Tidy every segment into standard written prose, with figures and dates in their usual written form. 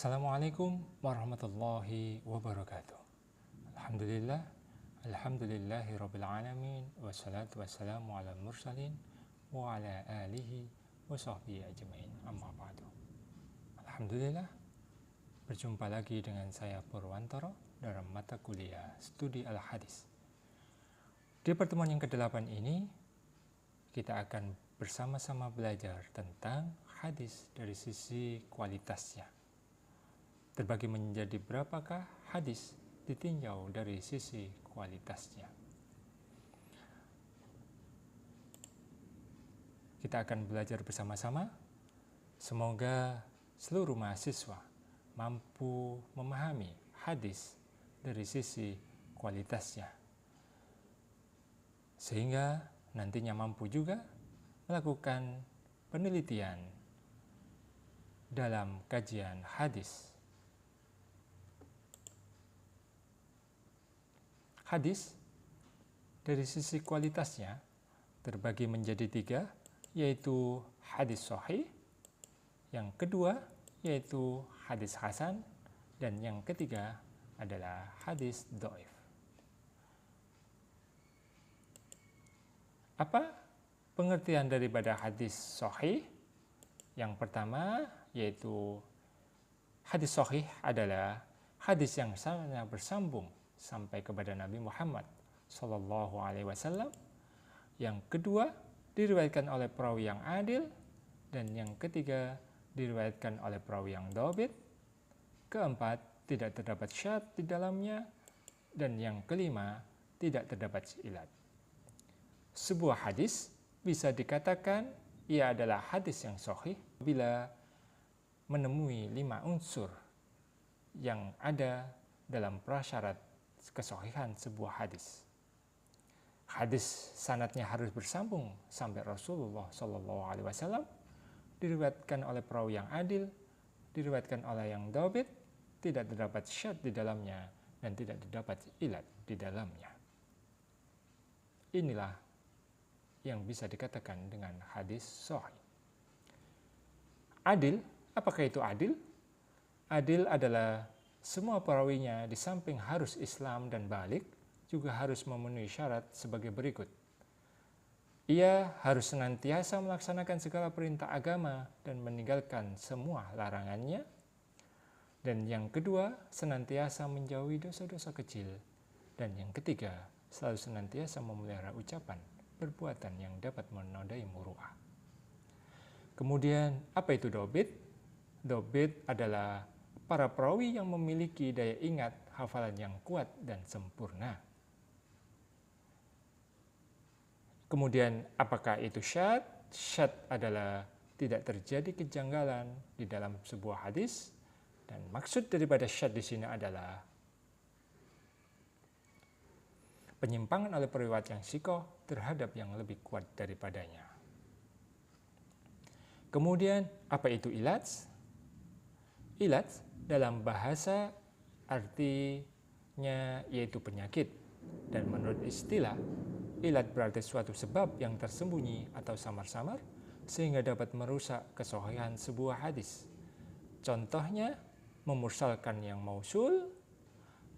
Assalamualaikum warahmatullahi wabarakatuh. Alhamdulillah, alhamdulillahirabbil alamin, wassalatu wassalamu ala mursalin wa ala alihi wa sahbihi ajmain. Amma ba'du. Alhamdulillah, berjumpa lagi dengan saya Purwantoro dalam mata kuliah Studi Al-Hadis. Di pertemuan yang ke-8 ini, kita akan bersama-sama belajar tentang hadis dari sisi kualitasnya. Terbagi menjadi berapakah hadis ditinjau dari sisi kualitasnya. Kita akan belajar bersama-sama. Semoga seluruh mahasiswa mampu memahami hadis dari sisi kualitasnya, sehingga nantinya mampu juga melakukan penelitian dalam kajian hadis. Hadis dari sisi kualitasnya terbagi menjadi 3, yaitu hadis sahih, yang kedua yaitu hadis hasan, dan yang ketiga adalah hadis dhaif. Apa pengertian daripada hadis sahih? Yang pertama yaitu hadis sahih adalah hadis yang sanadnya bersambung sampai kepada Nabi Muhammad Sallallahu Alaihi Wasallam. Yang kedua, diriwayatkan oleh perawi yang adil, dan yang ketiga diriwayatkan oleh perawi yang dhabit. Keempat, tidak terdapat syadz di dalamnya, dan yang kelima, tidak terdapat ilat. Sebuah hadis bisa dikatakan ia adalah hadis yang sahih bila menemui 5 unsur yang ada dalam prasyarat kesahihan sebuah hadis. Hadis sanadnya harus bersambung sampai Rasulullah Shallallahu Alaihi Wasallam, diriwayatkan oleh perawi yang adil, diriwayatkan oleh yang dhabit, tidak terdapat syadz di dalamnya, dan tidak terdapat ilat di dalamnya. Inilah yang bisa dikatakan dengan hadis sahih. Adil, apakah itu adil? Adil adalah semua perawinya di samping harus Islam dan balik, juga harus memenuhi syarat sebagai berikut. Ia harus senantiasa melaksanakan segala perintah agama dan meninggalkan semua larangannya. Dan yang kedua, senantiasa menjauhi dosa-dosa kecil. Dan yang ketiga, selalu senantiasa memelihara ucapan, perbuatan yang dapat menodai muru'ah. Kemudian, apa itu dhabit? Dhabit adalah para perawi yang memiliki daya ingat hafalan yang kuat dan sempurna. Kemudian, apakah itu syadz? Syadz adalah tidak terjadi kejanggalan di dalam sebuah hadis, dan maksud daripada syadz di sini adalah penyimpangan oleh periwayat yang sikoh terhadap yang lebih kuat daripadanya. Kemudian, apa itu ilat? Ilat dalam bahasa artinya yaitu penyakit, dan menurut istilah, ilat berarti suatu sebab yang tersembunyi atau samar-samar sehingga dapat merusak kesahihan sebuah hadis. Contohnya, memursalkan yang mausul,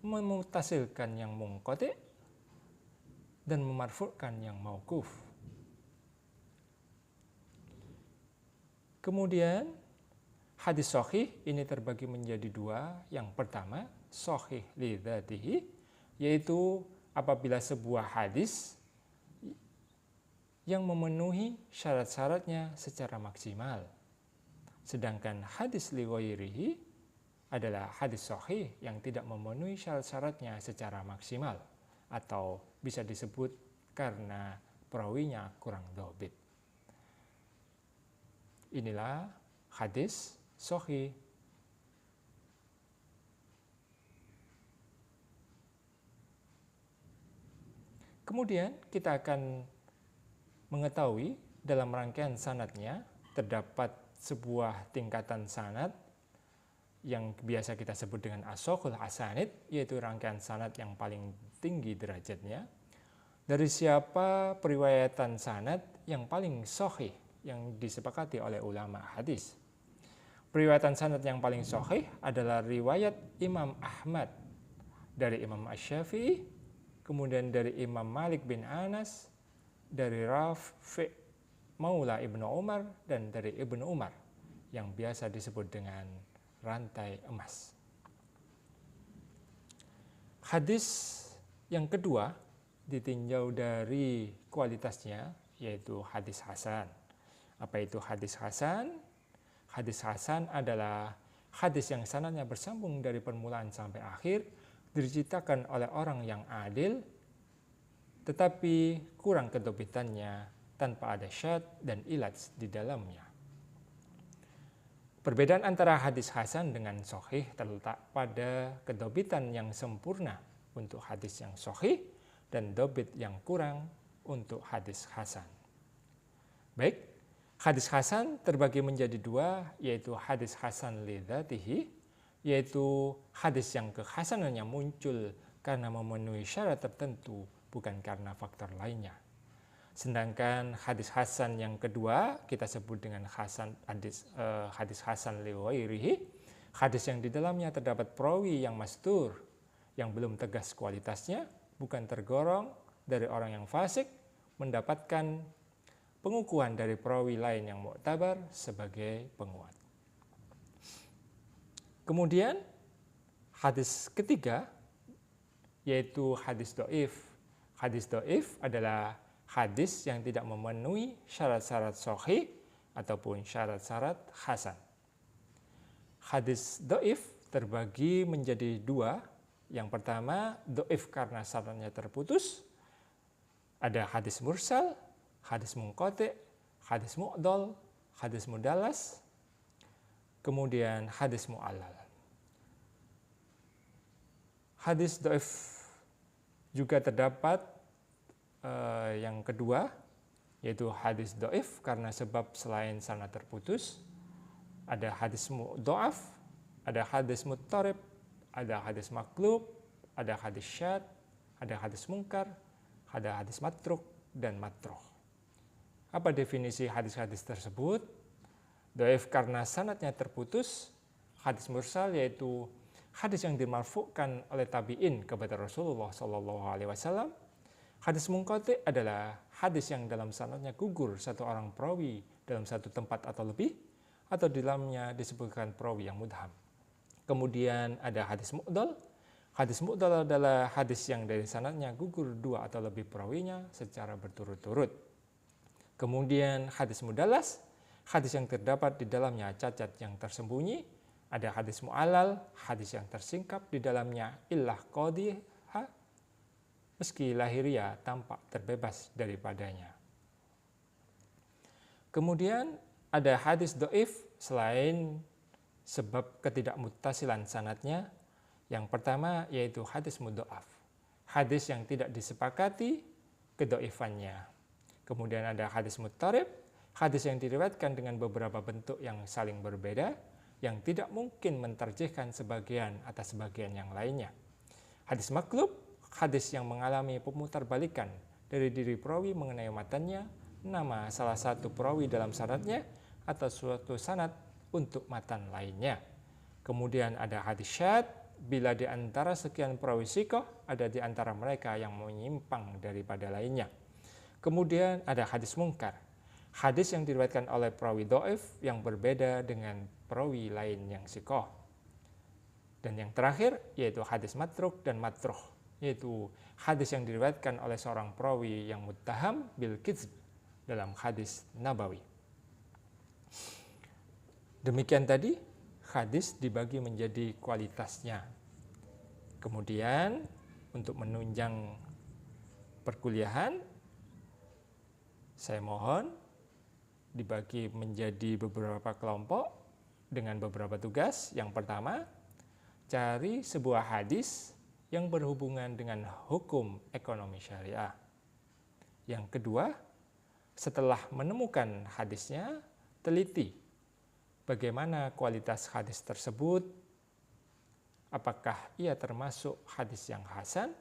memutasilkan yang munqati', dan memarfu'kan yang mauquf. Kemudian, hadis sahih ini terbagi menjadi 2. Yang pertama, sahih li dzatihi, yaitu apabila sebuah hadis yang memenuhi syarat-syaratnya secara maksimal. Sedangkan hadis li ghairihi adalah hadis sahih yang tidak memenuhi syarat-syaratnya secara maksimal, atau bisa disebut karena perawinya kurang dhabit. Inilah hadis sahih. Kemudian kita akan mengetahui dalam rangkaian sanadnya terdapat sebuah tingkatan sanad yang biasa kita sebut dengan as-sahihul asanid, yaitu rangkaian sanad yang paling tinggi derajatnya. Dari siapa periwayatan sanad yang paling sahih yang disepakati oleh ulama hadis? Periwayatan sanad yang paling sahih adalah riwayat Imam Ahmad dari Imam Asy-Syafi'i, kemudian dari Imam Malik bin Anas, dari Rafi' Maula Ibnu Umar, dan dari Ibnu Umar yang biasa disebut dengan rantai emas. Hadis yang kedua ditinjau dari kualitasnya, yaitu hadis hasan. Apa itu hadis hasan? Hadis hasan adalah hadis yang sanadnya bersambung dari permulaan sampai akhir, diceritakan oleh orang yang adil, tetapi kurang kedobitannya tanpa ada syad dan ilaj di dalamnya. Perbedaan antara hadis hasan dengan sahih terletak pada kedobitan yang sempurna untuk hadis yang sahih dan dobit yang kurang untuk hadis hasan. Baik, hadis hasan terbagi menjadi dua, yaitu hadis hasan li dzatihi, yaitu hadis yang kekhasanannya muncul karena memenuhi syarat tertentu, bukan karena faktor lainnya. Sedangkan hadis hasan yang kedua kita sebut dengan hadis hasan li ghairihi, hadis yang di dalamnya terdapat perawi yang mastur, yang belum tegas kualitasnya, bukan tergolong dari orang yang fasik, mendapatkan pengukuhan dari perawi lain yang muktabar sebagai penguat. Kemudian hadis ketiga yaitu hadis dhaif. Hadis dhaif adalah hadis yang tidak memenuhi syarat-syarat sahih ataupun syarat-syarat hasan. Hadis dhaif terbagi menjadi dua. Yang pertama, dhaif karena sanadnya terputus. Ada hadis mursal, hadis munqati', hadis mu'dal, hadis mudallas, kemudian hadis mu'allal. Hadis dhaif juga terdapat yang kedua, yaitu hadis dhaif karena sebab selain sanad terputus. Ada hadis mudha'af, ada hadis muttarib, ada hadis maqlub, ada hadis syad, ada hadis munkar, ada hadis matruk dan matruh. Apa definisi hadis-hadis tersebut? Dhaif karena sanadnya terputus. Hadis mursal yaitu hadis yang dimarfu'kan oleh tabi'in kepada Rasulullah SAW. Hadis munqati' adalah hadis yang dalam sanadnya gugur satu orang perawi dalam satu tempat atau lebih, atau di dalamnya disebutkan perawi yang mudham. Kemudian ada hadis mu'dal. Hadis mu'dal adalah hadis yang dari sanadnya gugur dua atau lebih perawinya secara berturut-turut. Kemudian hadis mudallas, hadis yang terdapat di dalamnya cacat yang tersembunyi. Ada hadis mu'allal, hadis yang tersingkap di dalamnya illah qadhiha, meski lahiriah tampak terbebas daripadanya. Kemudian ada hadis dhaif selain sebab ketidakmuttasilan sanadnya. Yang pertama yaitu hadis mudha'af, hadis yang tidak disepakati kedhaifannya. Kemudian ada hadis muttarib, hadis yang diriwayatkan dengan beberapa bentuk yang saling berbeda, yang tidak mungkin mentarjihkan sebagian atas sebagian yang lainnya. Hadis maqlub, hadis yang mengalami pemutarbalikan dari diri perawi mengenai matannya, nama salah satu perawi dalam sanadnya, atau suatu sanad untuk matan lainnya. Kemudian ada hadis syad, bila di antara sekian perawi siqah ada di antara mereka yang menyimpang daripada lainnya. Kemudian ada hadis munkar, hadis yang diriwayatkan oleh perawi dhaif yang berbeda dengan perawi lain yang siqah. Dan yang terakhir yaitu hadis matruk dan matruh, yaitu hadis yang diriwayatkan oleh seorang perawi yang muttaham bil kizb dalam hadis nabawi. Demikian tadi hadis dibagi menjadi kualitasnya. Kemudian untuk menunjang perkuliahan, saya mohon dibagi menjadi beberapa kelompok dengan beberapa tugas. Yang pertama, cari sebuah hadis yang berhubungan dengan hukum ekonomi syariah. Yang kedua, setelah menemukan hadisnya, teliti bagaimana kualitas hadis tersebut, apakah ia termasuk hadis yang hasan,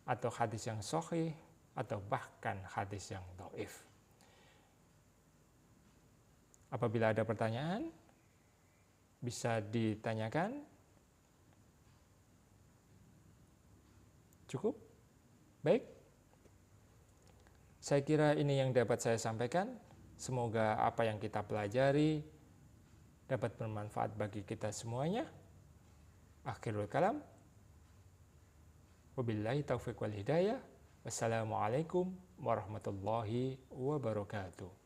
atau hadis yang sahih, atau bahkan hadis yang dhaif. Apabila ada pertanyaan, bisa ditanyakan? Cukup? Baik. Saya kira ini yang dapat saya sampaikan. Semoga apa yang kita pelajari dapat bermanfaat bagi kita semuanya. Akhirul kalam. Wabillahi taufiq wal hidayah. Wassalamualaikum warahmatullahi wabarakatuh.